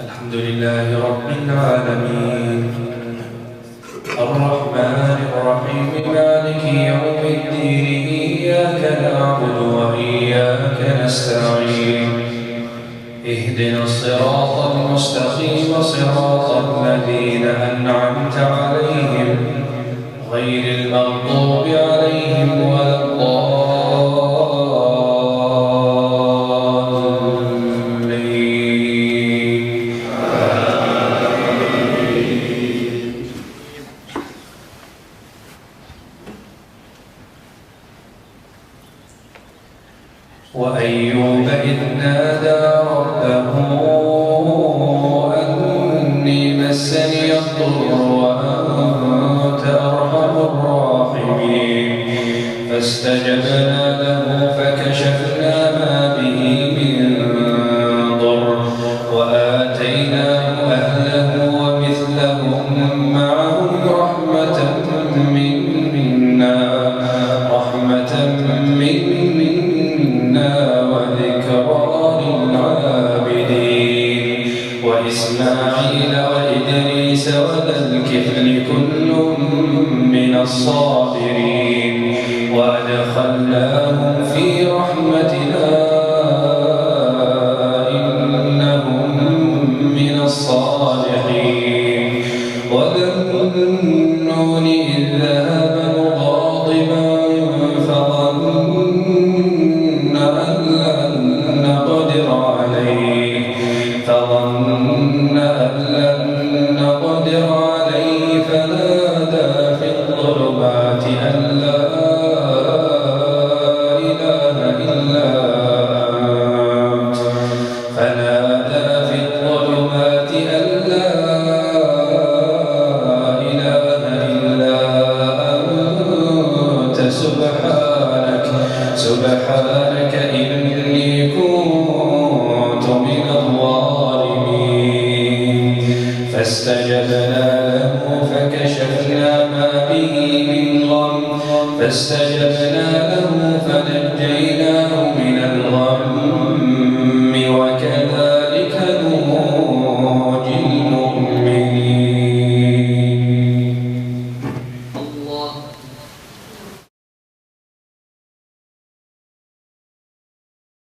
الحمد لله رب العالمين الرحمن الرحيم مالك يوم الدين إياك نعبد وإياك نستعين اهدنا الصراط المستقيم صراط الذين أنعمت عليهم غير المغضوب عليهم ولا وأيوب إذ نادى ربه أني مسني الضر وأنت أرحم الراحمين فاستجبنا له فكشفنا ما به من ضر وآتيناه أهله ومثلهم معهم رحمة منا وذكرى للعابدين وإسماعيل وإدريس وذا الكفل كل من الصابرين وأدخلناهم في رحمتنا إنهم من الصالحين وذا النون إذ ذهب مغاضبا فظن أن لن نقدر عليه فنادى في الظلمات أن لا إله إلا أنت سبحانك إني كنت من الظالمين فاستجبنا له فكشفنا ما به من غم